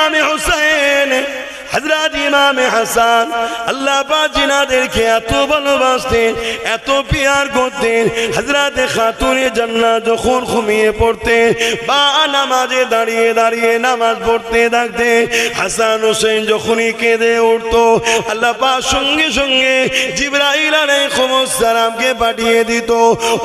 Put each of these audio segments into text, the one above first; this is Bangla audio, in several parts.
ইমামে হুসাইন, হযরত ইমামে হাসান আল্লাহ পাক জিনাদেরকে এত ভালোবাসতেন, এত পিয়ার করতেন। হযরত খাতুনে জান্নাত যখন ঘুমিয়ে পড়তেন বা নামাজে দাঁড়িয়ে দাঁড়িয়ে নামাজ পড়তে থাকতেন, হাসান হোসেন যখনই কেঁদে উঠতো আল্লাহ পাক সঙ্গে সঙ্গে জিবরাইল আলাইহিস সালামকে পাঠিয়ে দিত।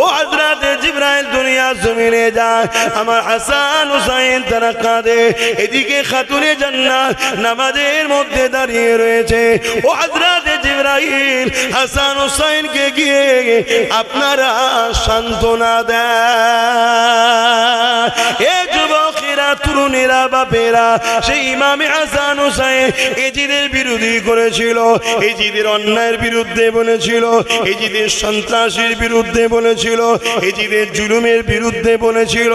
ও হযরত জিবরাইল দুনিয়া জমিনে যায়, আমার হাসান হোসেন তারা কাঁদে, এদিকে খাতুনে জান্নাত নামাজের মধ্যে দাঁড়িয়ে রয়েছে। ও হযরত জিবরাইল হাসান হোসেনকে গিয়ে আপনারা সান্ত্বনা দেন। এ যুবকেরা, তরুণেরা, বাপেরা, সেই ইমামে হাসান হোসেন এজিদের বিরোধী করেছিল, এজিদের অন্যায়ের বিরুদ্ধে বলেছিল, এজিদের সন্ত্রাসীর বিরুদ্ধে বলেছিল, এজিদের জুলুমের বিরুদ্ধে বলেছিল।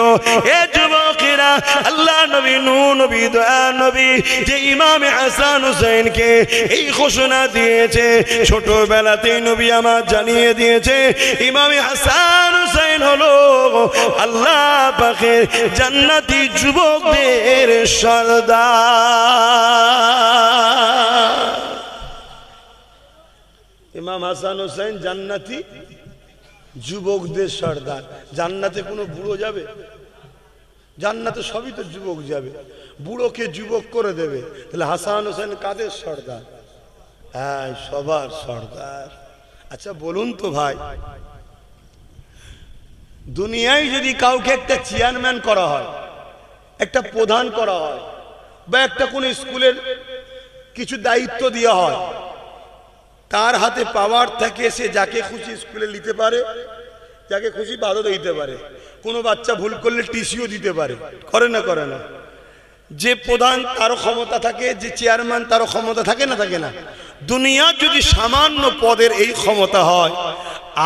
এ যুবকেরা, আল্লাহ নবী, নূহ নবী, দয়া নবী যে ইমামে হাসান হোসেনকে এই ঘোষণা দিয়েছে, ছোটবেলাতেই নবী আমার জানিয়ে দিয়েছে ইমামে হাসান হোসেন হলো আল্লাহ পাকের জান্নাতি যুবকদের সরদার। ইমাম হাসান হোসেন জান্নাতি যুবকদের সরদার। জান্নাতে কোনো বুড়ো যাবে? জান্নাতে সবই তো যুবক যাবে, বুড়োকে যুবক করে দেবে। তাহলে হাসান হোসেন কাদের সর্দার? হ্যাঁ, সবার সর্দার। আচ্ছা বলুন তো ভাই, দুনিয়ায় যদি কাউকে একটা চেয়ারম্যান করা হয়, একটা প্রধান করা হয়, বা একটা কোন স্কুলের কিছু দায়িত্ব দেওয়া হয়, তার হাতে পাওয়ার থাকে, সে যাকে খুশি স্কুলে নিতে পারে, যাকে খুশি বাধা দিতে পারে, কোনো বাচ্চা ভুল করলে টিসিও দিতে পারে, করে না? করে না? যে প্রধান তারও ক্ষমতা থাকে, যে চেয়ারম্যান তারও ক্ষমতা থাকে না? থাকে না? দুনিয়া যদি সামান্য পদের এই ক্ষমতা হয়,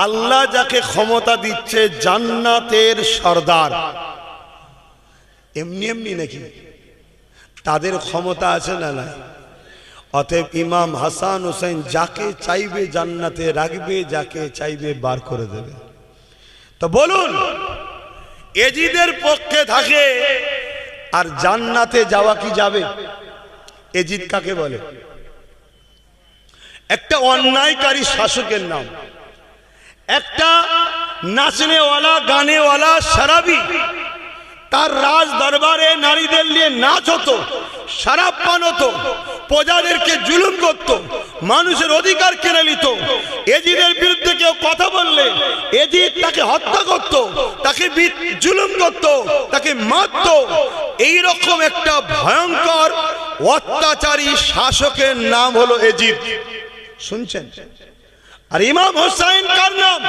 আল্লাহ যাকে ক্ষমতা দিচ্ছে জান্নাতের সরদার, এমনি এমনি নাকি? তাদের ক্ষমতা আছে না নাই? অতএব ইমাম হাসান হোসেন যাকে চাইবে জান্নাতে রাখবে, যাকে চাইবে বার করে দেবে। তো বলুন, এজিদের পক্ষে থাকে আর জান্নাতে যাওয়া কি যাবে? এজিদ কাকে বলে? একটা অন্যায়কারী শাসকের নাম, একটা নাচনেওয়ালা, গানেওয়ালা, শরাবি। তার রাজ দরবারে নারীদের নিয়ে নাচ হতো, শরাব পান হতো, প্রজাদেরকে জুলুম করত, মানুষের অধিকার কেড়ে নিত। এজিদের বিরুদ্ধে কেউ কথা বললে এজিদ তাকে হত্যা করত, তাকে জুলুম করত, তাকে মারত। এইরকম একটা ভয়ঙ্কর অত্যাচারী শাসকের নাম হলো এজিদ। শুনছেন? আর ইমাম হুসাইন কার নাম?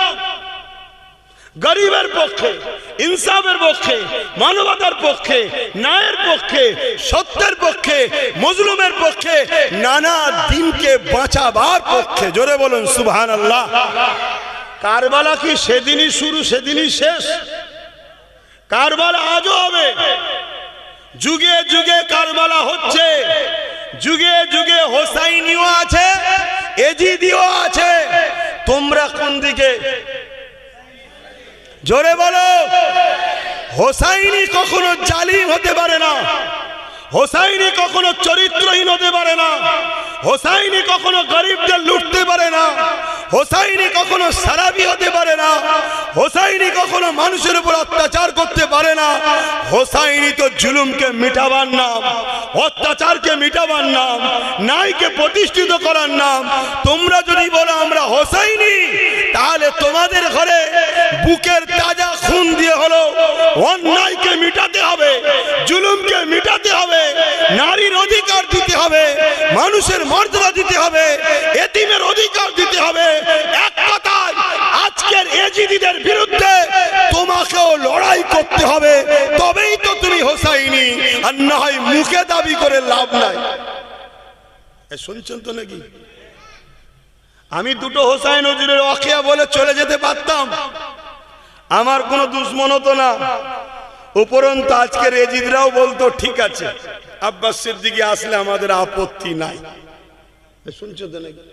গরিবের পক্ষে, ইনসাফের পক্ষে, মানবতার পক্ষে, ন্যায়ের পক্ষে, সত্যের পক্ষে, মজলুমের পক্ষে, নানা দিনকে বাঁচাবার পক্ষে। জোরে বলুন সুবহানাল্লাহ। কারবালা কি সেদিনই শুরু সেদিনই শেষ? কারবালা আজও হবে, যুগে যুগে কারবালা হচ্ছে, যুগে যুগে হোসাইনিও আছে, এজিদিও আছে। তোমরা কোন দিকে? জোরে বলো। হোসাইনি কখনো জালিম হতে পারে না, হোসাইনি কখনো চরিত্রহীন হতে পারে না, হোসাইনি কখনো গরিবদের লুটতে পারে না, হোসাইনি কখনো সারাবি হতে পারে না, হোসাইনি কখনো মানুষের উপর অত্যাচার করতে পারে না। হোসাইনি তো জুলুমকে মিটাবার নাম, অত্যাচারকে মিটাবার নাম, ন্যায়কে প্রতিষ্ঠিত করার নাম। তোমরা যদি বলো আমরা হোসাইনি, তাহলে তোমাদের ঘরে বুকের তাজা খুন দিয়ে হলো অন্যায়কে মিটাতে হবে, জুলুমকে মিটাতে হবে, নারীর অধিকার দিতে হবে, মানুষের মর্যাদা দিতে হবে, এতিমের অধিকার দিতে হবে। এক কথায় আজকের এজিদিদের বিরুদ্ধে তোমাকেও লড়াই করতে হবে, তবেই তো তুমি হোসাইনি। আর না হয় মুখে দাবি করে লাভ নাই। শুনছেন তো নাকি? আমি দুটো হোসাইন হুজুরের ওয়াকিয়া বলে চলে যেতে পারতাম, আমার কোনো দুশ্মন হতো না। উপরন্তু আজকের এজিদরাও বলতো ঠিক আছে, আব্বাস সিদ্দিকী আসলে আমাদের আপত্তি নাই। শুনছো তো নাকি?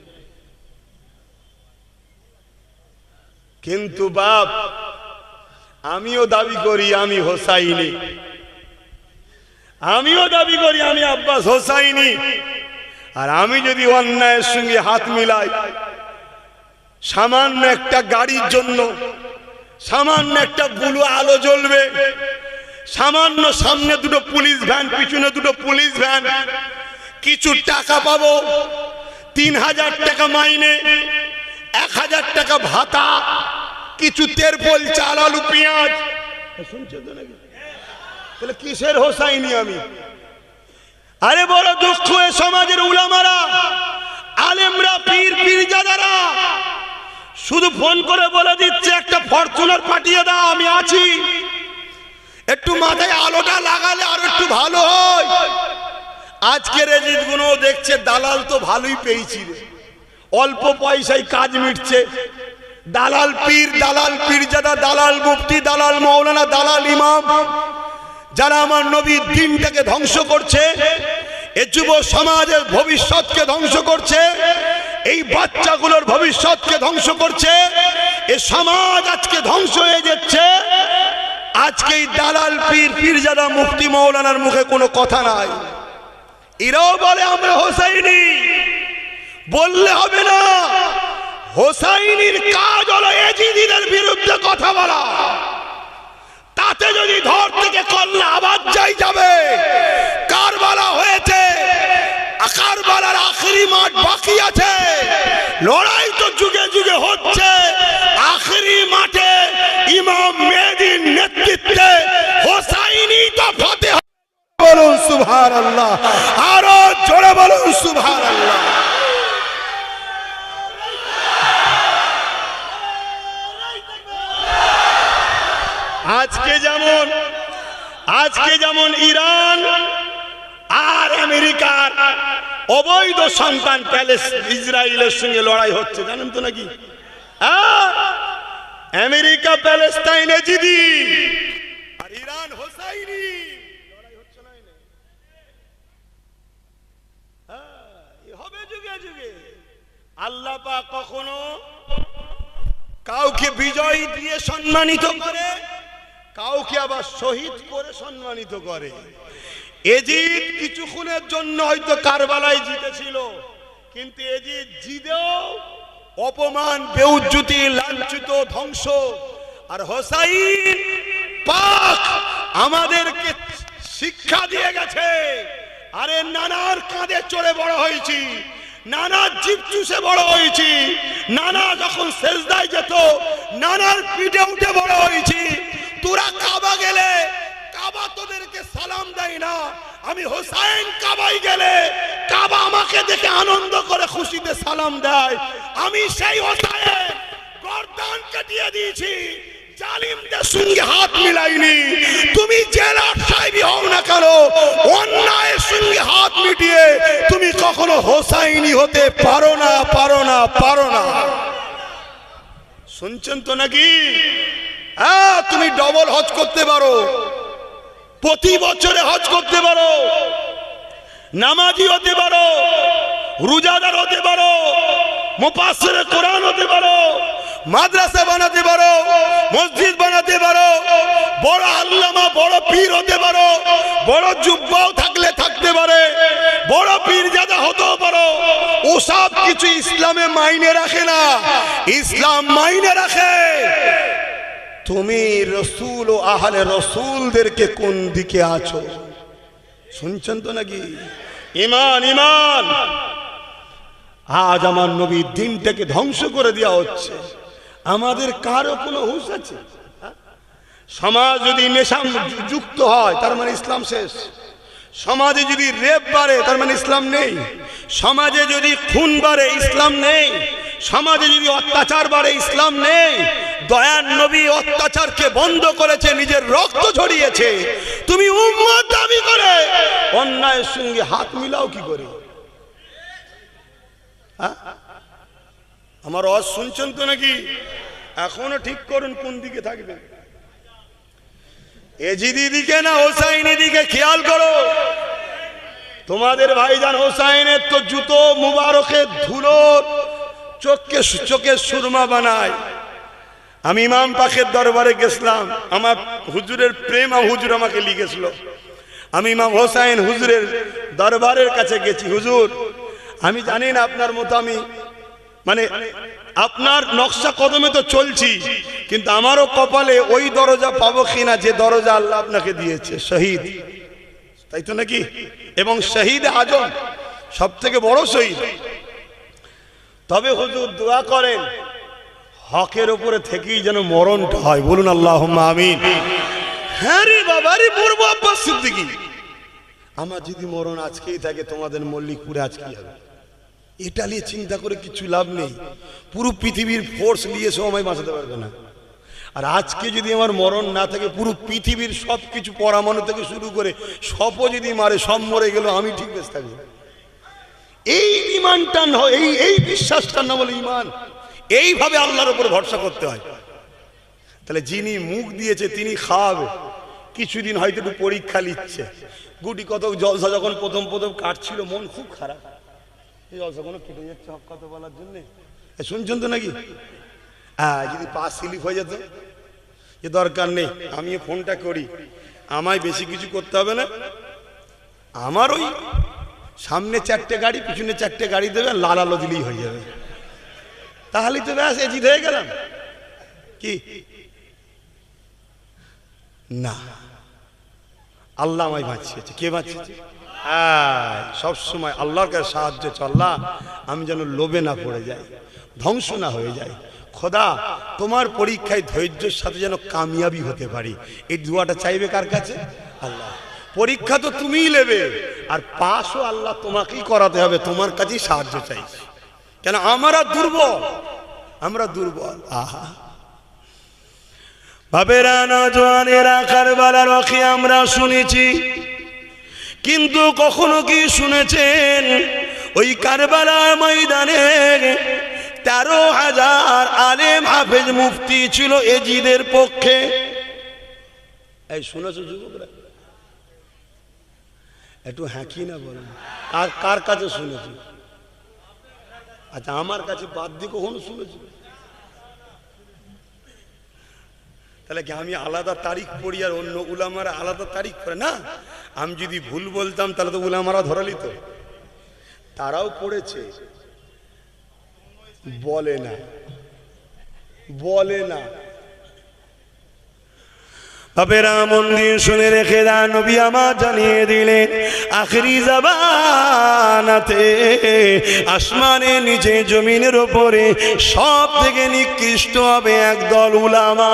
কিন্তু বাপ, আমিও দাবি করি আমি হোসাইনি। আমিও দাবি করি আমি আব্বাস হোসাইনি। আর আমি যদি অন্যায়ের সঙ্গে হাত মিলাই, সামান্য একটা গাড়ির জন্য, সামান্য একটা বুলু আলো জ্বলবে, সামান্য সামনে দুটো পুলিশ ভ্যান, পিছনে দুটো পুলিশ ভ্যান, কিছু টাকা পাবো, 3000 টাকা মাইনে, 1000 টাকা ভাতা, কিছু তেরপল, চাল, আলু, পেঁয়াজ। শুনছো তো নাকি? তাহলে কিসের হোসাইনি আমি? আরে বড় দুঃখ এ সমাজের উলামারা, আলেমরা, পীর পীরজাদারা শুধু ফোন করে বলে দিচ্ছে একটা ফরচুনার পাঠিয়ে দাও, আমি আছি। একটু মাথায় আলোটা লাগালে আর একটু ভালো হয়। আজকের এজিদ গুলো দেখছে দালাল তো ভালোই পেয়েছি রে, অল্প পয়সায় কাজ মিটছে। দালাল পীর, দালাল পীরজাদা, দালাল মুফতি, দালাল মাওলানা, দালাল ইমাম, যারা আমার নবীর দ্বীনটাকে ধ্বংস করছে, এই যুব সমাজের ভবিষ্যৎকে ধ্বংস করছে, এই বাচ্চাগুলোর ভবিষ্যৎকে ধ্বংস করছে। এই সমাজ আজকে ধ্বংস হয়ে যাচ্ছে। আজকে এই দালাল পীর পীরজাদা মুফতি মাওলানার মুখে কোনো কথা নাই। এরাও বলে আমরা হোসাইনি, বললে হবে না। হোসাইনির কাজ হলো এজিদিদের বিরুদ্ধে কথা বলা। তাতে যদি ধর থেকে কল্লা আবার যাবে। কারবালা হয়েছে, কারবালার আখেরি মাঠ বাকি আছে। লড়াই তো যুগে যুগে হচ্ছে। আখেরি মাঠে ইমাম মেহেদীর নেতৃত্বে হোসাইনি তো ফাতেহা। বলুন সুবহানাল্লাহ, আরো জোরে বলুন সুবহানাল্লাহ। আজকে যেমন ইরান আর আমেরিকার অবৈধ সন্তান ইসরায়েলের সঙ্গে লড়াই হচ্ছে, জানেন তো নাকি? আমেরিকা প্যালেস্টাইন এজিদি আর ইরান হোসাইনি লড়াই হচ্ছে না? হবে যুগে যুগে। আল্লাহ পাক কখনো কাউকে বিজয় দিয়ে সম্মানিত করে, কাউকে আবার শহীদ করে সম্মানিত করে। এজিদ কিছুক্ষণের জন্য হয়তো কারবালায় জিতেছিল, কিন্তু এজিদ জিতেও অপমান, বেউজ্জতি, লাঞ্ছিত, ধ্বংস। আর হোসাইন পাক আমাদেরকে শিক্ষা দিয়ে গেছে। আরে নানার কাঁধে চড়ে বড় হয়েছি, নানার জিভ চুষে বড় হয়েছি, নানা যখন সেজদায় যেত নানার পিঠে উঠে বড় হয়েছি। তোরা কাবা গেলে কাবা তোদেরকে সালাম দেয় না, আমি হোসাইন কাবাই গেলে কাবা আমাকে দেখে আনন্দ করে খুশিতে সালাম দেয়। আমি সেই হোসাইন গর্দান কাটিয়ে দিয়েছি, জালিমদের সঙ্গে হাত মিলাইনি। তুমি জেলার সাহেবই হও না কেন, অন্যায়ের সঙ্গে হাত মিটিয়ে তুমি কখনো হোসাইনি হতে পারো না, পারো না, পারো না। শুনছেন তো নাকি? হ্যাঁ, তুমি ডবল হজ করতে পারো, প্রতি বছরে হজ করতে পারো, নামাজি হতে পারো, রোজাদার হতে পারো, মুফাসসিরে কোরআন হতে পারো, মাদ্রাসা বানাতে পারো, মসজিদ বানাতে পারো, বড় আল্লামা, বড় পীর হতে পারো, বড় জুব্বাও থাকলে থাকতে পারে, বড় পীরজাদা হতেও পারো। ওসব কিছু ইসলামে মাইনে রাখে না। ইসলাম মাইনে রাখে তুমি রসুল ও আহলে রসুলদেরকে কোন দিকে আছো। শুনছেন তো নাকি? ঈমান, ঈমান। আজ আমার নবীর দ্বীনটাকে ধ্বংস করে দেওয়া হচ্ছে। আমাদের কারো কোনো হুঁশ আছে? সমাজ যদি নেশা যুক্ত হয় তার মানে ইসলাম শেষ। সমাজে যদি রেপ বাড়ে তার মানে ইসলাম নেই। সমাজে যদি খুন বাড়ে ইসলাম নেই। সমাজে যদি অত্যাচার বাড়ে ইসলাম নেই। দয়ার নবী অত্যাচারকে বন্ধ করেছে, নিজের রক্ত ঝরিয়েছে। তুমি উম্মত দাবি করে অন্যায়ের সঙ্গে হাত মিলাও কি করে? আমার ওয়াজ শুনছেন তো নাকি? এখনো ঠিক করুন কোন দিকে থাকবে, এজিদি দিকে না হোসাইনি দিকে? খেয়াল করো। তোমাদের ভাইজান হোসাইনের তো জুতো মুবারকে ধুলো চোখে সুরমা বানায়। আমি ইমাম পাকের দরবারে গেছিলাম, আমার হুজুরের প্রেম হুজুর আমাকে লিখেছিল। আমি ইমাম হোসাইন হুজুরের দরবারের কাছে গেছি, হুজুর আমি জানি না আপনার মতো আমি মানে আপনার নকশা কদমে তো চলছি, কিন্তু আমারও কপালে ওই দরজা পাবো কিনা যে দরজা আল্লাহ আপনাকে দিয়েছে, শহীদ, তাই তো নাকি? এবং শহীদ আজম সব থেকে বড় শহীদ। তবে হুজুর দোয়া করেন হকের উপরে থেকেই যেন মরণটা হয়, বলুন আল্লাহুম্মা আমিন। হ্যাঁ রে বাবা রে, পূর্ব আব্বাস সিদ্দিকী, আমার যদি মরণ আজকেই থাকে তোমাদের মল্লিকপুরে আজকেই হবে। এটা নিয়ে চিন্তা করে কিছু লাভ নেই, পুরো পৃথিবীর ফোর্স নিয়ে সময় বাঁচাতে পারবে না। আর আজকে যদি আমার মরণ না থাকে, পুরো পৃথিবীর সব কিছু পরমাণু থেকে শুরু করে সপও যদি মারে, সব মরে গেল, আমি ঠিক বেশ থাকবো। এই ইমানটা নয়, এই বিশ্বাসটা না বলে ইমান, এইভাবে আল্লাহর উপর ভরসা করতে হয়। তাহলে যিনি মুখ দিয়েছে তিনি খাওয়াবে, কিছুদিন হয়তো একটু পরীক্ষা নিচ্ছে। গুটি কত জলসা যখন প্রথম প্রথম কাটছিল, মন খুব খারাপ, এই জলসা কোনো কেটে যাচ্ছে হক কথা বলার জন্যে, শুনছেন তো নাকি? যদি পাস স্লিপ হয়ে যেত, এ দরকার নেই, আমি ফোনটা করি, আমায় বেশি কিছু করতে হবে না, আমার ওই সামনে 4টে গাড়ি পিছনে 4টে গাড়ি দেবে, লাল আলো দিলেই হয়ে যাবে, তাহলেই তো ব্যাস এজিদ হয়ে গেলাম। কি না, আল্লাহ আমায় বাঁচিয়েছে। কে বাঁচিয়েছে? সব সময় আল্লাহর কাছে সাহায্য চাও, আল্লাহ আমি যেন লোভে না পড়ে যাই, ধ্বংস না হয়ে যায়। খোদা তোমার পরীক্ষায় ধৈর্যের সাথে যেন কামিয়াবি হতে পারি, এই দোয়াটা চাইবে কার কাছে? আল্লাহ। পরীক্ষা তো তুমিই নেবে, আর পাশও আল্লাহ তোমাকেই করাতে হবে, তোমার কাছেই সাহায্য চাইছি, কেন আমরা দুর্বল, আমরা দুর্বল। আহা বাবেরা, নওজওয়ানেরা, কারবালার ওয়াকি আমরা শুনেছি, কিন্তু কখনো কি শুনেছেন ওই কারবালার ময়দানে 13,000 আলেম হাফেজ মুফতি ছিল এজিদের পক্ষে? এই শুনেছো যুবকরা? একটু হাঁকি না বলেন, কার কাছে শুনেছি? আচ্ছা, আমার কাছে বাদ দিয়ে কখনো শুনেছি? তাহলে কি আমি আলাদা তারিখ পড়ি আর অন্য উলামারা আলাদা তারিখ পড়ে? না, আমি যদি ভুল বলতাম তাহলে তো উলামারা ধরা নিত, তারাও পড়েছে, বলে না, বলে না। বাপেরা মন দিয়ে শুনে রেখে দেন, নবী আমার জানিয়ে দিলেন আখেরি জামানাতে আসমানের নিচে জমিনের উপরে সব থেকে নিকৃষ্ট হবে একদল উলামা।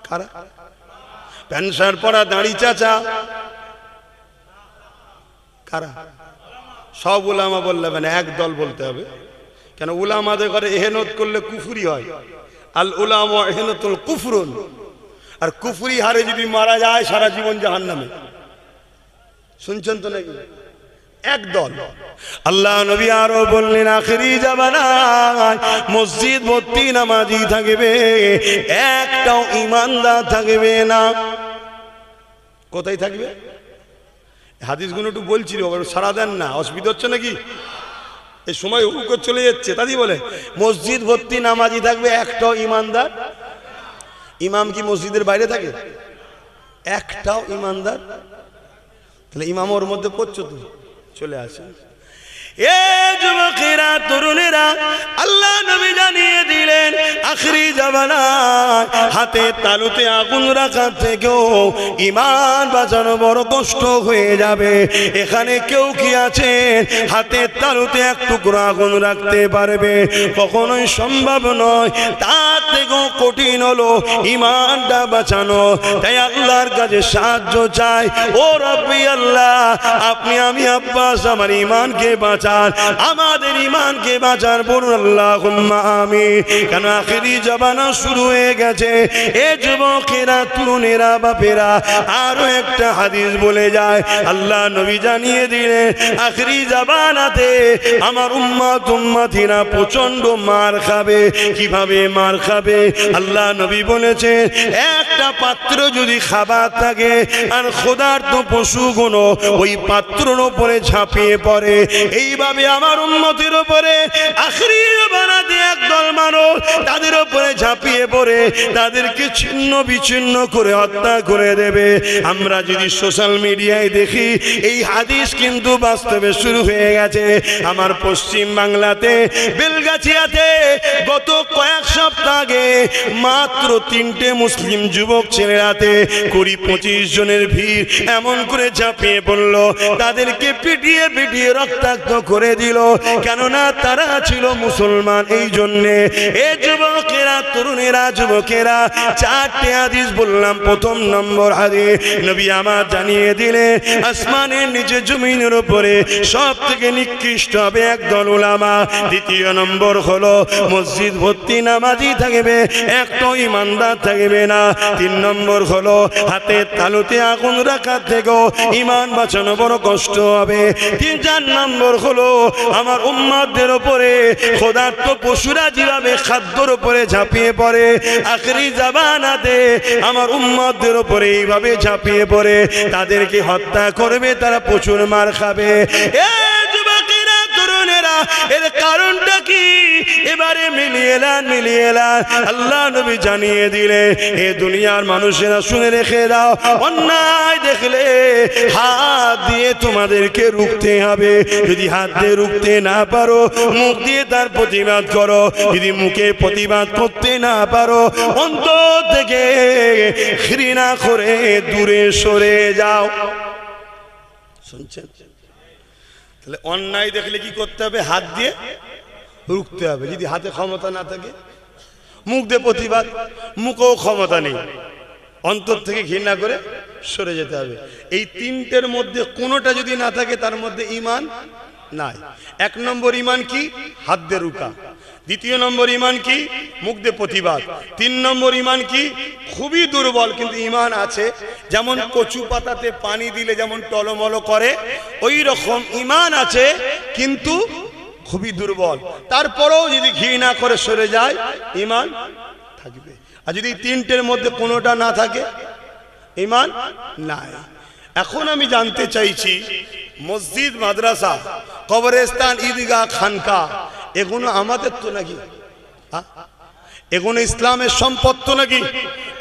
কারা? প্যান্ট শার্ট পরা দাড়ি চাচা, কারা? সব উলামা বললে হবে না, একদল বলতে হবে। কেন? উলামাদের ঘরে এহেনত করলে কুফরি হয়, আল উলামা এহেনতুল কুফরুন, আর কুফরি হারে যদি মারা যায় সারা জীবন জাহান্নামে। শুনছেন তো নাকি? একদল। আল্লাহ নবী আরো বললেন আখেরি জামানায় মসজিদ ভর্তি নামাজি থাকবে, একটাও ইমানদার থাকবে না। কোথায় থাকবে? হাদিসগুলো একটু বলছিল, সারা দেন না, অসুবিধা হচ্ছে নাকি? এই সময় হুকুক চলে যাচ্ছে, তাই বলে মসজিদ ভর্তি নামাজি থাকবে, একটাও ইমানদার। ইমাম কি মসজিদের বাইরে থাকে? একটাও ইমানদার? তাহলে ইমাম ওর মধ্যে পড়ছো তো, চলে আসে। এ যুবকেরা, তরুণেরা, আল্লাহ নবী জানিয়ে দিলেন আখেরি জামানায় হাতে তালুতে আগুন রাখার থেকেও ঈমান বাঁচানো বড় কষ্ট হয়ে যাবে। এখানে কেউ কি আছেন হাতের তালুতে এক টুকরো আগুন রাখতে পারবে? কখনোই সম্ভব নয়। তার থেকেও কঠিন হলো ঈমানটা বাঁচানো। তাই আল্লাহর কাছে সাহায্য চাই। ও রব্বি আল্লাহ, আপনি আমি আব্বাস আমার ঈমানকে বাঁচান, আমাদের ঈমানকে বাঁচান, বলুন আল্লাহুম্মা আমিন। কেন আখেরি জামানা শুরু হয়ে গেছে। এ যুবকেরা, তরুণেরা, বাপেরা, আরো একটা হাদিস বলে যায়, আল্লাহ নবী জানিয়ে দিলেন আখেরি জামানাতে আমার উম্মতিরা প্রচন্ড মার খাবে। কিভাবে মার খাবে? আল্লাহ নবী বলেছেন একটা পাত্র যদি খাবার থাকে আর ক্ষুধার্ত পশুগুলো ওই পাত্রের উপরে ঝাঁপিয়ে পড়ে, এই এইভাবে আমার উম্মতের উপরে আখরি বানাতে একদল মানুষ তাদের উপরে ঝাঁপিয়ে পড়ে তাদেরকে ছিন্ন বিচ্ছিন্ন করে হত্যা করে দেবে। আমরা যদি সোশ্যাল মিডিয়ায় দেখি এই হাদিস কিন্তু বাস্তবে শুরু হয়ে গেছে। আমার পশ্চিম বাংলাতে বেলগাছিয়াতে গত কয়েক সপ্তাহ আগে মাত্র 3টে মুসলিম যুবক ছেলেরাতে 20-25 জনের ভিড় এমন করে ঝাঁপিয়ে পড়ল, তাদেরকে পিটিয়ে পিটিয়ে রক্তাক্ত করে দিল, কেননা তারা ছিল মুসলমান। এই জন্যে এ যুবকেরা, তরুণেরা, যুবকেরা 4টে হাদিস বললাম। প্রথম নম্বর হাদিস নবী আমার জানিয়ে দিলে আসমানের নিচে জমিনের উপরে সব থেকে নিকৃষ্ট হবে একদল উলামা। দ্বিতীয় নম্বর হলো মসজিদ ভর্তি নামাজি থাকবে, একটা ইমানদার থাকবে না। 3 নম্বর হলো হাতের তালুতে আগুন রাখার থেকেও ইমান বাঁচানো বড় কষ্ট হবে। 3-4 নম্বর হলো আমার উম্মতদের উপরে ক্ষুধার্ত পশুরা যেভাবে খাদ্যর উপরে ঝাঁপিয়ে পড়ে, আখরি জামানাতে আমার উম্মতদের উপরে এইভাবে ঝাঁপিয়ে পড়ে তাদেরকে হত্যা করবে, তারা প্রচুর মার খাবে। এ যুবকেরা, তরুণেরা, এর কারণটা কি? এবারে মিলিয়ে এলান আল্লাহ নবী জানিয়ে দিলে এ দুনিয়ার মানুষেরা শুনে রেখে দাও, অন্যায় দেখলে হাত দিয়ে তোমাদেরকে রুখতে হবে। যদি হাত দিয়ে রুখতে না পারো, মুখ দিয়ে তার প্রতিবাদ করো। যদি মুখে প্রতিবাদ করতে না পারো, অন্তর থেকে ঘৃণা করে দূরে সরে যাও। শুনছেন? তাহলে অন্যায় দেখলে কি করতে হবে? হাত দিয়ে রুখতে হবে। যদি হাতে ক্ষমতা না থাকে, মুখ দিয়ে প্রতিবাদ, মুখেও ক্ষমতা নেই, অন্তর থেকে ঘৃণা করে সরে যেতে হবে। এই 3টের মধ্যে কোনোটা যদি না থাকে, তার মধ্যে ঈমান নাই। 1 নম্বর ঈমান কি? হাত দিয়ে রুকা। 2 নম্বর ঈমান কি? মুখ দিয়ে প্রতিবাদ। 3 নম্বর ঈমান কি? খুবই দুর্বল কিন্তু ঈমান আছে। যেমন কচু পাতাতে পানি দিলে যেমন টলমল করে, ওই রকম ঈমান আছে কিন্তু খুবই দুর্বল। তারপরেও যদি ঘৃণা করে সরে যায়, ঈমান থাকবে। আর যদি 3টের মধ্যে কোনোটা না থাকে, ঈমান নাই। এখন আমি জানতে চাইছি, মসজিদ, মাদ্রাসা, কবরস্থান, ঈদগাহ, খানকা এগুলো আমাদের তো নাকি? এগুলো ইসলামের সম্পদ তো নাকি?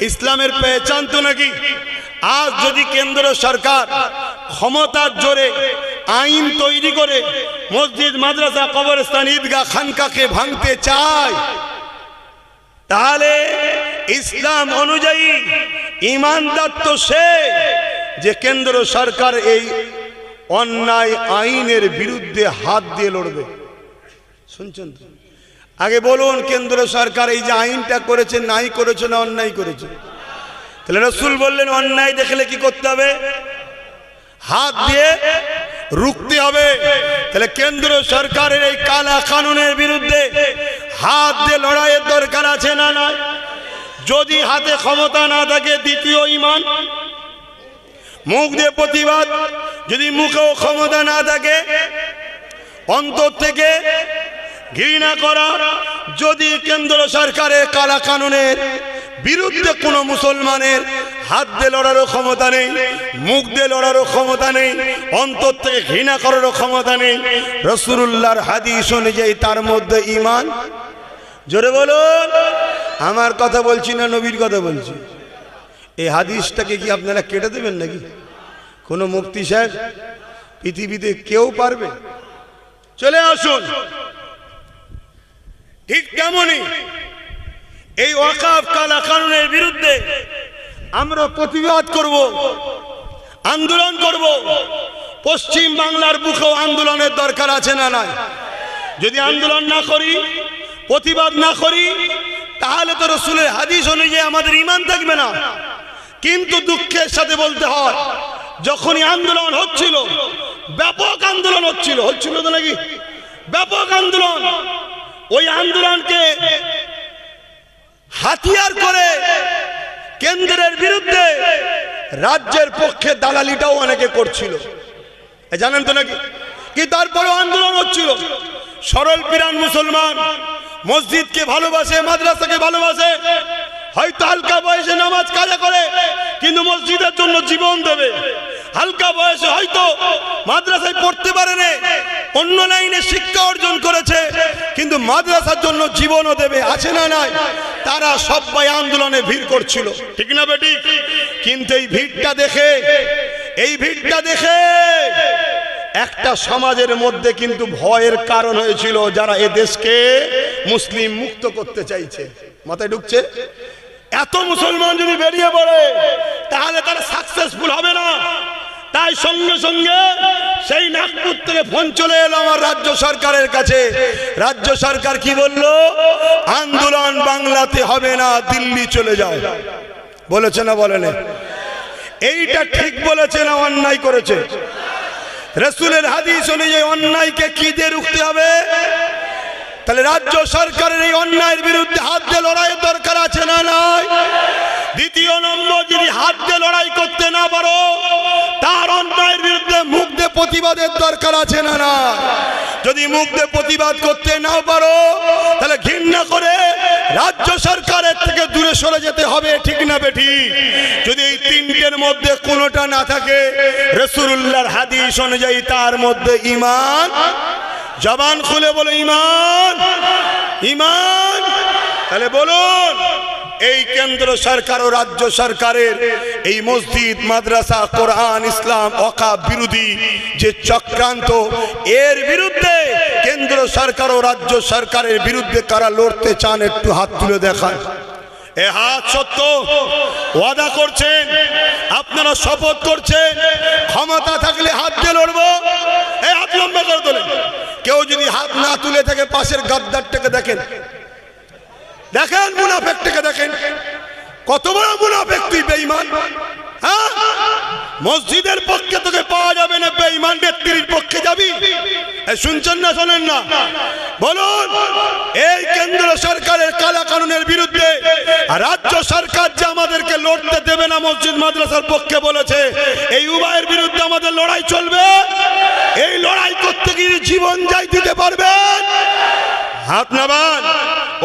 ইসলামের পেহচান তো নাকি? আজ যদি কেন্দ্র সরকার ক্ষমতার জোরে আইন তৈরি করে মসজিদ, মাদ্রাসা, কবরস্থান, ঈদগাহ, খানকাকে ভাঙতে চায়, তাহলে ইসলাম অনুযায়ী ঈমানদার তো সে যে কেন্দ্র সরকার এই অন্যায় আইনের বিরুদ্ধে হাত দিয়ে লড়বে। শুনছেন তো? আগে বলুন, কেন্দ্র সরকার এই যে আইনটা করেছে, নাই করেছে না অন্যায় করেছে? তাহলে রাসূল বললেন অন্যায় দেখলে কি করতে হবে? হাত দিয়ে রুখতে হবে। তাহলে কেন্দ্র সরকারের এই কালা কানুনের বিরুদ্ধে হাত দিয়ে লড়াইয়ের দরকার আছে না নাই? যদি হাতে ক্ষমতা না থাকে, দ্বিতীয় ঈমান মুখ দিয়ে প্রতিবাদ। যদি মুখেও ক্ষমতা না থাকে, অন্তর থেকে ঘৃণা করা। যদি কেন্দ্র সরকারের কালা কানুনের বিরুদ্ধে কোনো মুসলমানের হাত দিয়ে লড়ারও ক্ষমতা নেই, মুখ দিয়ে লড়ারও ক্ষমতা নেই, অন্তর থেকে ঘৃণা করারও ক্ষমতা নেই, রাসূলুল্লাহর হাদিস অনুযায়ী তার মধ্যে ঈমান। জোরে বলুন। আমার কথা বলছি না, নবীর কথা বলছি। এই হাদিসটাকে কি আপনারা কেটে দেবেন নাকি? কোনো মুফতি সাহেব পৃথিবীতে কেউ পারবে? চলে আসুন। ঠিক তেমনই এই ওয়াকফ কালা কানুনের বিরুদ্ধে আমরা প্রতিবাদ করব, আন্দোলন করব। পশ্চিম বাংলার বুকেও আন্দোলনের দরকার আছে না নাই? যদি আন্দোলন না করি, প্রতিবাদ না করি, তাহলে তো রাসূলের হাদিস অনুযায়ী আমাদের ঈমান থাকবে না। কিন্তু দুঃখের সাথে বলতে হয়, যখনই আন্দোলন হচ্ছিল, ব্যাপক আন্দোলন হচ্ছিল তো নাকি? ব্যাপক আন্দোলন, ওই আন্দোলনকে হাতিয়ার করে কেন্দ্রের বিরুদ্ধে রাজ্যের পক্ষে দালালিটাও অনেকে করছিল, জানেন তো নাকি? কি তারপরেও আন্দোলন হচ্ছিল। সরল পিরান মুসলমান মসজিদকে ভালোবাসে, মাদ্রাসাকে ভালোবাসে, হয়তো হালকা বয়সে নামাজ কাজা করে কিন্তু মসজিদের জন্য জীবন দেবে। হালকা বয়সে হয়তো মাদ্রাসায় পড়তে পারে না অন্য লাইনে শিক্ষা অর্জন করেছে, কিন্তু মাদ্রাসার জন্য জীবনও দেবে, আছে না নাই? তারা সবাই আন্দোলনে ভিড় করছিল, ঠিক না বেটি? কিন্তু এই ভিড়টা দেখে একটা সমাজের মধ্যে কিন্তু ভয়ের কারণ হয়েছিল, যারা এ দেশকে মুসলিম মুক্ত করতে চাইছে। মাথায় ঢুকছে? এত মুসলমান যদি বেরিয়ে পড়ে তাহলে তারা সাকসেসফুল হবে না। তাই সঙ্গে সঙ্গে সেই নাগপুর থেকে ফোন চলে এলো আমার রাজ্য সরকারের কাছে। রাজ্য সরকার কি বলল? আন্দোলন বাংলাতে হবে না, দিল্লি চলে যাও। বলেছে না বলে না? এইটা ঠিক বলেছে না অন্যায় করেছে? রাসূলের হাদিস অনুযায়ী অন্যায়কে কি দিয়ে রুখতে হবে? তাহলে রাজ্য সরকারের এই অন্যায়ের বিরুদ্ধে হাত দিয়ে লড়াইয়ের দরকার আছে না নাই? দ্বিতীয় নম্বর, যদি হাত দিয়ে লড়াই করতে না পারো, তার অন্যায়ের বিরুদ্ধে মুখ দিয়ে প্রতিবাদের দরকার আছে না না? যদি মুখ দিয়ে প্রতিবাদ করতে না পারো, তাহলে ঘৃণা করে রাজ্য সরকারের থেকে দূরে সরে যেতে হবে, ঠিক না বেঠি? যদি এই তিনটের মধ্যে কোনোটা না থাকে, রাসূলুল্লাহর হাদিস অনুযায়ী তার মধ্যে ঈমান, জবান খুলে বলো ঈমান, ঈমান। তাহলে বলুন, এই কেন্দ্র সরকার ও রাজ্য সরকারের এই মসজিদ, মাদ্রাসা, কোরআন, ইসলাম, ওয়াকফ বিরোধী যে চক্রান্ত, এর বিরুদ্ধে কেন্দ্র সরকার ও রাজ্য সরকারের বিরুদ্ধে কারা লড়তে চান একটু হাত তুলে দেখান। এ হাত সত্য ওয়াদা করছেন, আপনারা শপথ করছেন, ক্ষমতা থাকলে হাত দিয়ে লড়বো। এই হাত লম্বা করে তোলেন। কেউ যদি হাত না তুলে থাকে, পাশের গাদ্দারটাকে দেখেন, দেখেন মুনাফিকটাকে দেখেন, কত বড় মুনাফিক তুই, বেঈমান। হ্যাঁ, মসজিদের পক্ষে তোকে পাওয়া যাবে না, বেঈমান ব্যক্তির পক্ষে যাবি? শুনছেন না শোনেন না? বলুন, এই কেন্দ্র সরকারের কালা কানুনের বিরুদ্ধে রাজ্য সরকার যে আমাদেরকে লড়তে দেবে না, মসজিদ মাদ্রাসার পক্ষে বলেছে, এই উভয়ের বিরুদ্ধে আমাদের লড়াই চলবে। এই লড়াই করতে গিয়ে জীবন যাই দিতে পারবেন? হাত নামান,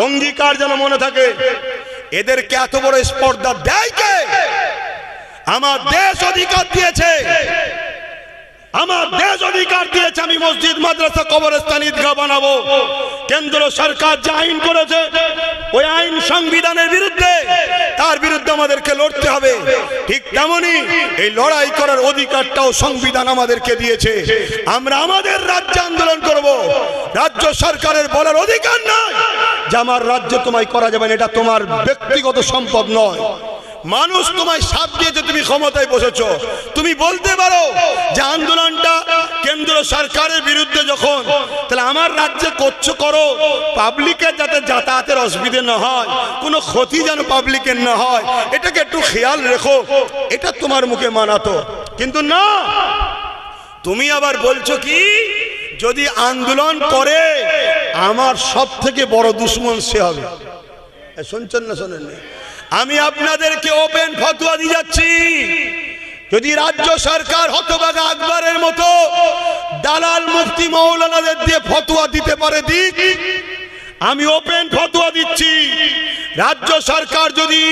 অঙ্গীকার যেন মনে থাকে। এদেরকে এত বড় স্পর্ধা দেয় কে? আমার দেশ অধিকার দিয়েছে, আমার দেশ অধিকার দিয়েছে আমি মসজিদ, মাদ্রাসা, কবরস্থান, ঈদগাহ বানাবো। কেন্দ্র সরকার যে আইন করেছে, ওই আইন সংবিধানের বিরুদ্ধে, তার বিরুদ্ধে আমাদেরকে লড়তে হবে। ঠিক তেমনি এই লড়াই করার অধিকারটাও সংবিধান আমাদেরকে দিয়েছে। আমরা আমাদের রাজ্যে আন্দোলন করব। রাজ্য সরকারের বলার অধিকার নাই যে আমার রাজ্যে তোমায় করা যাবে না, এটা তোমার ব্যক্তিগত সম্পদ নয়। মানুষ তোমায় সাথ দিয়েছে, তুমি ক্ষমতায় বসেছো, তুমি বলতে পারো যে আন্দোলনটা কেন্দ্র সরকারের বিরুদ্ধে যখন, তাহলে আমার রাজ্যে করছো করো, পাবলিকের যাতে যাতায়াতের অসুবিধে না হয়, কোনো ক্ষতি যেন পাবলিকের না হয়, এটাকে একটু খেয়াল রেখো, এটা তোমার মুখে মানাতো। কিন্তু না, তুমি আবার বলছো কি, যদি আন্দোলন করে আমার সব থেকে বড় দুশ্মন সে হবে। শুনছেন না শোনেন? আমি আপনাদেরকে ওপেন ফতোয়া দিয়ে যাচ্ছি, যদি রাজ্য সরকার হতভাগা আকবরের মতো দালাল মুফতি মাওলানাদের দিয়ে ফতোয়া দিতে পারে দিক, আমি ওপেন ফতোয়া দিচ্ছি, রাজ্য সরকার যদি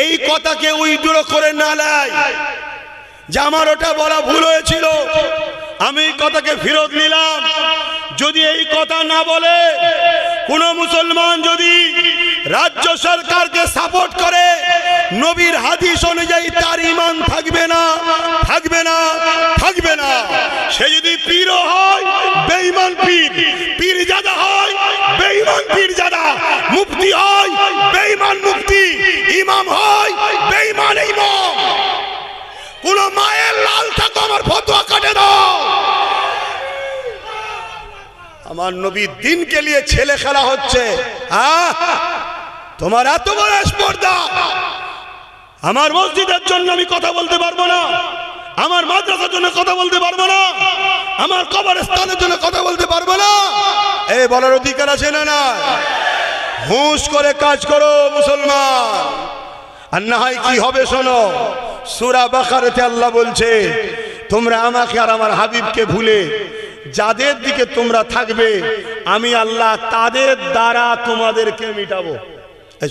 এই কথাকে উইথড্র করে না নেয় যে আমার ওটা বলা ভুল হয়েছিল, আমি এই কথাকে ফেরত নিলাম, যদি এই কথা না বলে কোন মুসলমান যদি রাজ্য সরকারকে সাপোর্ট করে, নবীর হাদিস অনুযায়ী তার ঈমান থাকবে না, থাকবে না, থাকবে না। সে যদি পীর হয়, বেঈমান পীর, পীরজাদা হয়, বেঈমান পীরজাদা, মুফতি হয়, বেঈমান মুফতি, ইমাম হয়, বেঈমান ইমাম। কোন মায়ের লাল থাকো, আমার ফতোয়া কাটে দাও। আমার নবীর দিনকে নিয়ে ছেলে খেলা হচ্ছে। তোমার এত বড় স্পর্ধা, আমার মসজিদের জন্য আমি কথা বলতে পারবো না, আমার মাদ্রাসার জন্য কথা বলতে পারবো না, আমার কবরস্থানের জন্য কথা বলতে পারবো না, এই বলার অধিকার আছে না না? হুঁশ করে কাজ করো মুসলমান, আর না হয় কি হবে শোনো। সূরা বাকারাতে আল্লাহ বলছে, তোমরা আমাকে আর আমার হাবিবকে ভুলে যাদের দিকে তোমরা থাকবে, আমি আল্লাহ তাদের দ্বারা তোমাদেরকে মিটাবো।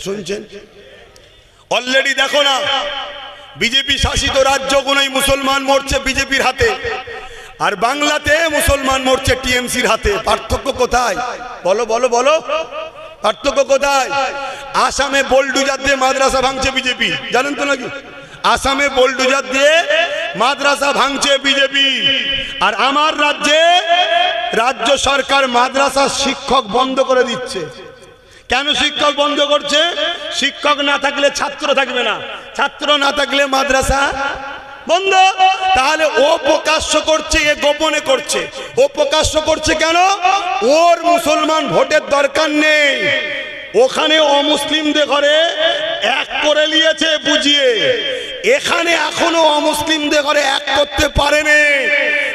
শুনছেন? অলরেডি দেখো না, বিজেপি শাসিত রাজ্যগুলোই মুসলমান মরছে বিজেপির হাতে, আর বাংলাতে মুসলমান মরছে টিএমসির হাতে। পার্থক্য কোথায়? বলো বলো বলো, পার্থক্য কোথায়? আসামে বোলডুজার দিয়ে মাদ্রাসা ভাঙছে বিজেপি, জানেন তো নাকি? আসামে বোলডুজার দিয়ে মাদ্রাসা ভাঙছে বিজেপি। আর আমার রাজ্যে রাজ্য সরকার মাদ্রাসা শিক্ষক বন্ধ করে দিচ্ছে। কেন শিক্ষক বন্ধ করছে? শিক্ষক না থাকলে ছাত্র থাকবে না, ছাত্র না থাকলে মাদ্রাসা বন্ধ। তাহলে ও প্রকাশ্য করছে, এ গোপনে করছে। ও প্রকাশ্য করছে কেন? ওর মুসলমান ভোটের দরকার নেই। ওখানে অমুসলিমদের ঘরে এক করে নিয়েছে বুঝিয়ে, এখানে এখনো অমুসলিমদের ঘরে এক করতে পারেনি।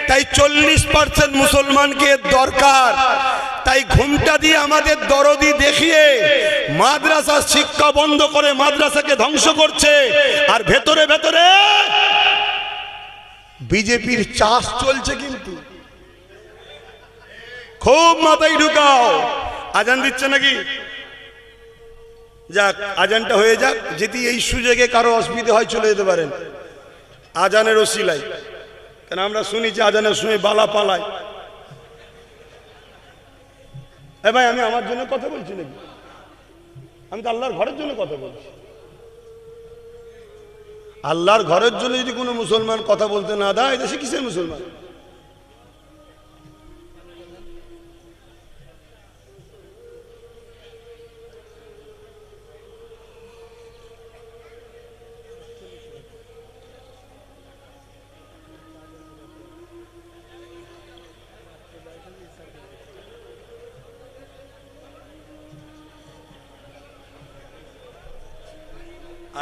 তাই 40% মুসলমানকে দরকার। তাই ঘুমটা দিয়ে আমাদের দরদি দেখিয়ে মাদ্রাসার শিক্ষা বন্ধ করে মাদ্রাসাকে ধ্বংস করছে। আর ভেতরে ভেতরে বিজেপির চাষ চলছে। কিন্তু খুব মাথায় ঢুকাও। আজান দিচ্ছে নাকি? যাক, আজানটা হয়ে যাক। যদি এই সুযোগে কারো অসুবিধা হয় চলে যেতে পারেন আজানের ওসিলায়। কেন আমরা শুনি যে আজানের সময় বালা পালায়। ভাই, আমি আমার জন্য কথা বলছি নাকি? আমি তো আল্লাহর ঘরের জন্য কথা বলছি। আল্লাহর ঘরের জন্য যদি কোনো মুসলমান কথা বলতে না দেয়, দেশে কিসের মুসলমান?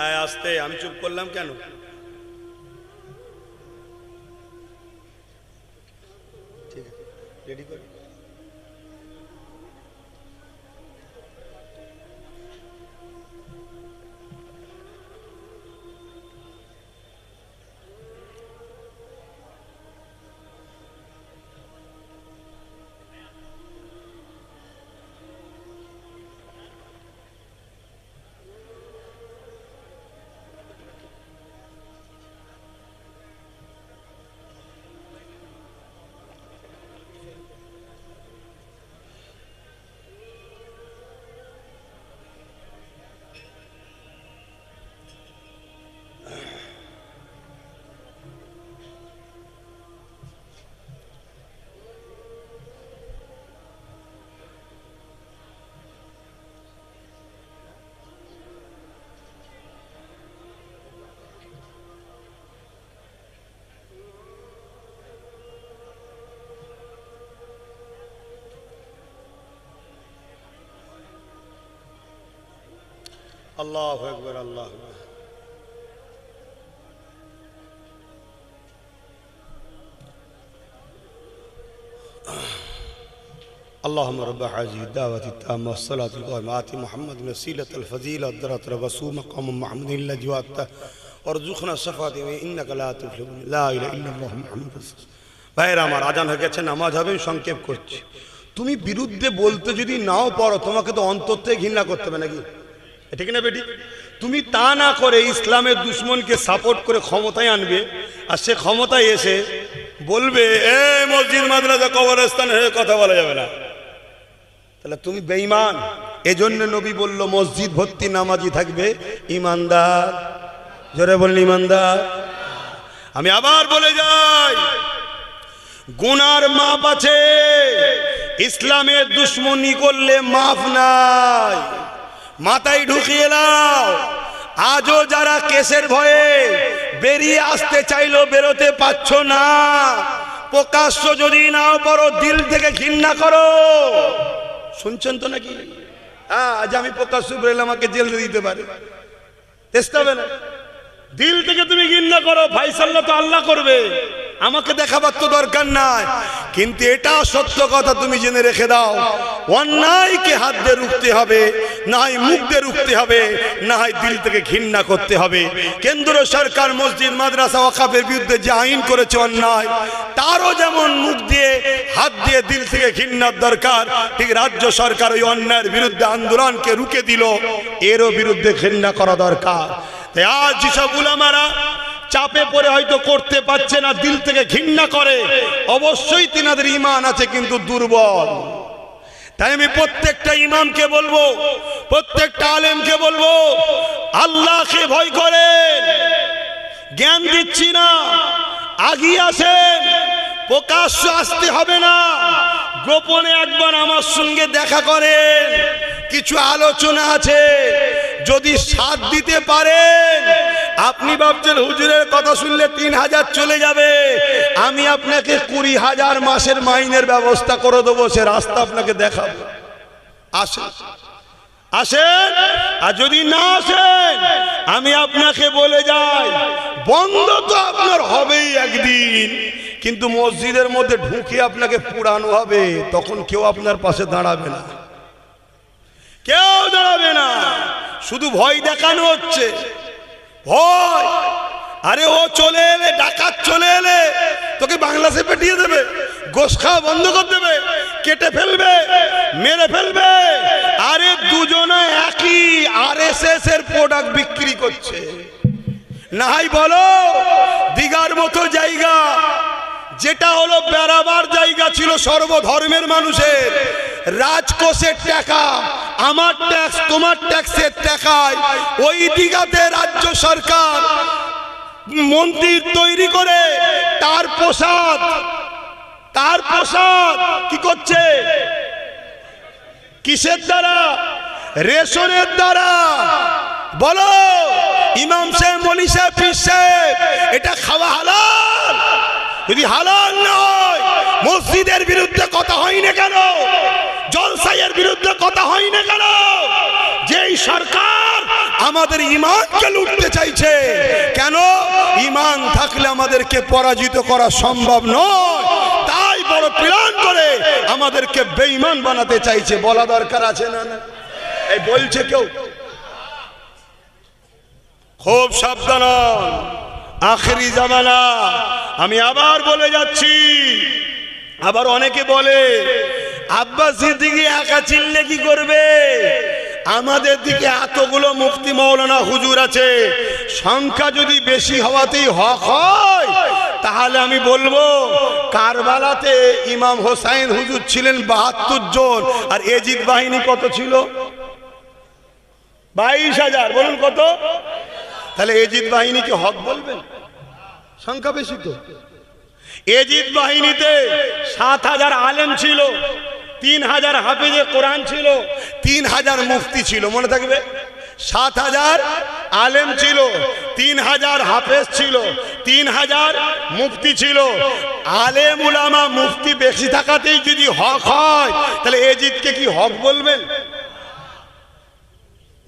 আয় আসতে, আমি চুপ করলাম কেন? ঠিক আছে, রেডি কর। আল্লাহু আকবার, আল্লাহু আকবার। اللهم رب هذه الدعوة التامة والصلاة القائمة آت محمد وسيلة الفضيلة الدرجة الرسول مقام محمود الذي وعدته وارزقنا الشفاعة إنك لا تخلف لا إله إلا الله محمد رسول الله। ভাইরা আমার, আজান হয়ে গেছে, নামাজ হবে, সংক্ষেপ করছি। তুমি বিরুদ্ধে বলতে যদি নাও পারো, তোমাকে তো অন্তর থেকে ঘৃণা করতে হবে নাকি? ঠিক না বেটি? তুমি তা না করে ইসলামের দুশ্মনকে সাপোর্ট করে ক্ষমতায় আনবে, আর সে ক্ষমতায় এসে বলবে এ মসজিদ মাদ্রাসা কবরস্থান হয়ে কথা বলা যাবে না, তাহলে তুমি বেঈমান। এজন্য নবী বলল মসজিদ ভর্তি নামাজি থাকবে ইমানদার। জোরে বলুন ইমানদার। আমি আবার বলে যাই, গুনার মাপ আছে, ইসলামের দুশ্মনী করলে মাফ নাই। মাথায় ঢুকিয়ে নাও। আজও যারা কেসের ভয়ে বেরিয়ে আসতে চাইলো বেরোতে পারছো না, প্রকাশ্য যদি নাও পারো দিল থেকে ঘৃণা করো। শুনছেন তো নাকি? আজ আমি প্রকাশ্য বেরোলে আমাকে জেল দিতে পারে, চেষ্টা হবে না। দিল থেকে তুমি ঘৃণা করো, ফাইসাল্লা তো আল্লাহ করবে, আমাকে দেখাবার তো দরকার নাই। কিন্তু এটা সত্য কথা তুমি জেনে রেখে দাও, অন্যায়কে হাত দিয়ে রুখতে হবে, না হয় মুখ দিয়ে রুখতে হবে, না হয় দিল থেকে ঘৃণা করতে হবে। কেন্দ্র সরকার মসজিদ মাদ্রাসা ওয়াকফের বিরুদ্ধে যে আইন করেছে অন্যায়, তারও যেমন মুখ দিয়ে হাত দিয়ে দিল থেকে ঘৃণার দরকার, ঠিক রাজ্য সরকার ওই অন্যায়ের বিরুদ্ধে আন্দোলনকে রুখে দিল, এরও বিরুদ্ধে ঘৃণা করা দরকার। তাই আজ যেসব উলামারা চাপে পড়ে হয়তো করতে পারছে না, দিল থেকে ঘৃণা করে, অবশ্যই তিনাদের ঈমান আছে কিন্তু দুর্বল। তাই আমি প্রত্যেকটা ইমামকে বলবো, প্রত্যেকটা আলেমকে বলবো, আল্লাহকে ভয় করেন। জ্ঞান দিচ্ছি না, আগিয়ে আসেন, প্রকাশ্য আসতে হবে না, গোপনে একবার আমার সঙ্গে দেখা করেন, কিছু আলোচনা আছে, যদি সাথ দিতে পারেন। আপনি ভাবছেন হুজুরের কথা শুনলে 3000 চলে যাবে, আমি আপনাকে 20,000 মাসের মাইনের ব্যবস্থা করে দেবো, সে রাস্তা আপনাকে দেখাবো। আসেন আসেন, আর যদি না আসেন আমি আপনাকে বলে যাই, বন্ধ তো আপনার হবেই একদিন, কিন্তু মসজিদের মধ্যে ঢুকে আপনাকে পুরানো হবে, তখন কেউ আপনার পাশে দাঁড়াবে না, কেউ দাঁড়াবে না, শুধু ভয় দেখানো হচ্ছে, ভয়। আরে ও চলে এলে, ডাকাত চলে এলে তোকে বাংলাদেশে পাঠিয়ে দেবে, গোশ খাওয়া বন্ধ করে দেবে, কেটে ফেলবে, মেরে ফেলবে। আরে দুজনে একই আরএসএস এর প্রোডাক্ট বিক্রি করছে। নাই বলো দিঘার মতো জায়গা, যেটা হলো বেড়াবার জায়গা ছিল সর্বধর্মের মানুষের, রাজকোষের টাকা, আমার ট্যাক্স তোমার ট্যাক্সের টাকায় ওই দিঘাতে রাজ্য সরকার মন্দির তৈরি করে তার প্রসাদ কি করছে? কিসের দ্বারা? রেশনের দ্বারা। বলো ইমাম সাহেব, মৌলভী সাহেব, পীর সাহেব, এটা খাওয়া হালাল? যদি হালাল নয়, মসজিদের বিরুদ্ধে কথা হয় না কেন? জলসাইয়ের বিরুদ্ধে কথা হয় না কেন? যেই সরকার আমাদের ঈমানকে লুটতে চাইছে, কেন? ঈমান থাকলে আমাদেরকে পরাজিত করা সম্ভব নয়, তাই বড় প্ল্যান করে আমাদেরকে বেঈমান বানাতে চাইছে। বলা দরকার আছে না? এই বলছে কেউ? খুব সাবধান, আখেরি জামানা। আমি আবার বলে যাচ্ছি, আবার অনেকে বলে আব্বাস সিদ্দিকী একা চিনলে কি করবে? আমাদের দিকে এতগুলো মুফতি মাওলানা হুজুর আছে, সংখ্যা যদি বেশি হওয়াতেই হক হয়, তাহলে আমি বলবো কারবালাতে ইমাম হোসাইন হুজুর ছিলেন 72 জন, আর এজিদ বাহিনী কত ছিল? 22,000। বলুন কত? তাহলে এজিদ বাহিনীকে হক বলবেন? সংখ্যা বেশি তো। এজিদ বাহিনীতে 7,000 আলেম ছিল, 3,000 হাফেজে কোরআন ছিল, 3,000 মুফতি ছিল। মনে থাকবে? 7,000 আলেম ছিল, 3,000 হাফেজ ছিল, 3,000 মুফতি ছিল। আলেম উলামা মুফতি বেশি থাকাতেই যদি হক হয়, তাহলে এজিদকে কি হক বলবেন?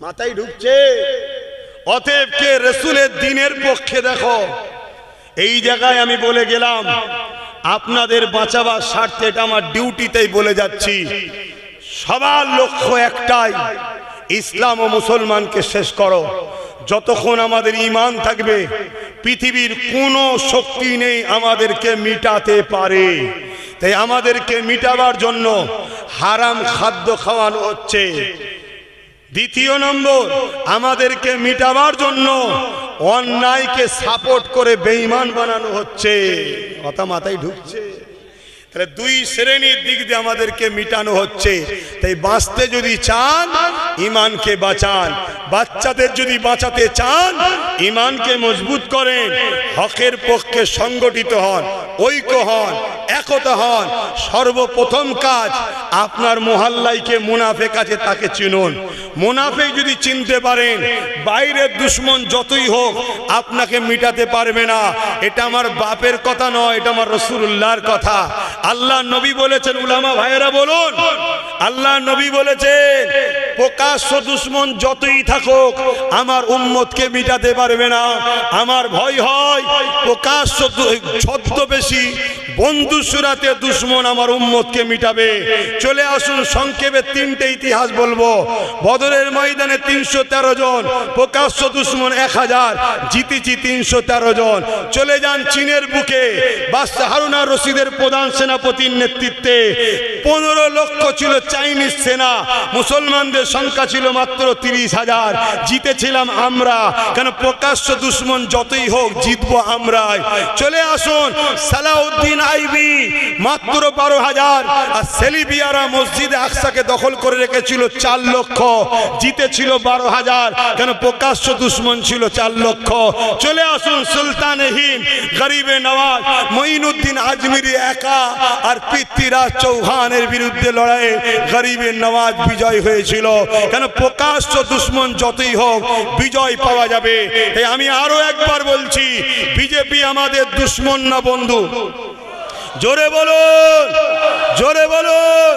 মাথায় ঢুকছে? অতএব কে রাসূলের দ্বীনের পক্ষে দেখো। এই জায়গায় আমি বলে গেলাম, আপনাদের বাঁচাবার স্বার্থে, এটা আমার ডিউটিতেই বলে যাচ্ছি, সবার লক্ষ্য একটাই, ইসলাম ও মুসলমানকে শেষ করো। যতক্ষণ আমাদের ঈমান থাকবে, পৃথিবীর কোনো শক্তি নেই আমাদেরকে মিটাতে পারে। তাই আমাদেরকে মিটাবার জন্য হারাম খাদ্য খাওয়ানো হচ্ছে। দ্বিতীয় নম্বর, আমাদেরকে মিটাবার জন্য অন্যায়কে সাপোর্ট করে বেঈমান বানানো হচ্ছে। কথা মাথায় ঢুকছে? তাহলে দুই শ্রেণীর দিক দিয়ে আমাদেরকে মিটানো হচ্ছে। তাই বাঁচতে যদি চান, ঈমানকে বাঁচান। বাচ্চাদের যদি বাঁচাতে চান, ঈমানকে মজবুত করেন, হকের পক্ষে সংগঠিত হন, ঐক্য হন, একতা হন। সর্বপ্রথম কাজ, আপনার মহল্লায় মুনাফেক আছে তাকে চিনুন। মুনাফেক যদি চিনতে পারেন, বাইরের দুশমন যতই হোক আপনাকে মিটাতে পারবে না। এটা আমার বাপের কথা নয়, এটা আমার রাসূলুল্লাহর কথা। আল্লাহ নবী বলেছেন, উলামা ভাইয়েরা বলুন, আল্লাহ নবী বলেছেন, প্রকাশ্য দুশমন যতই থাকুক আমার উম্মতকে মিটাতে পারবে না। আমার ভয় হয় প্রকাশ্য ছদ্মবেশী বন্ধু সুরাতে দুশমন আমার উম্মতকে মিটাবে। চলে আসুন সংক্ষেপে তিনটে ইতিহাস বলবো। বদরের ময়দানে 313 জন, প্রকাশ্য দুশমন 1000, জিতেছি 313 জন। চলে যান চীনের বুকে, বাদশাহ হারুন আর রশিদের প্রধান সেনাপতির নেতৃত্বে 15 লক্ষ ছিল চাইনিজ সেনা, মুসলমানদের সংখ্যা ছিল মাত্র 30,000। জিতেছিলাম আমরা, কেন প্রকাশ্য দুশ্মন যতই হোক জিতবো আমরাই। চলে আসুন, সালাউদ্দিন আইবি মাত্র 12,000, আর সেলিবিয়ারা মসজিদে আকসাকে দখল করে রেখেছিল 4 লক্ষ, জিতেছিল 12,000, কেন প্রকাশ্য দুশ্মন ছিল 4 লক্ষ। চলে আসুন, সুলতানে হিন্দ গরিবে নওয়াজ মঈনুদ্দিন আজমিরি একা আর পৃথ্বীরাজ চৌহানের বিরুদ্ধে লড়াইয়ে গরিবে নওয়াজ বিজয় হয়েছিল, কেন প্রকাশ্য দুশ্মন যতই হোক বিজয় পাওয়া যাবে। তাই আমি আরো একবার বলছি, বিজেপি আমাদের দুশ্মন না বন্ধু? জোরে বলুন, জোরে বলুন।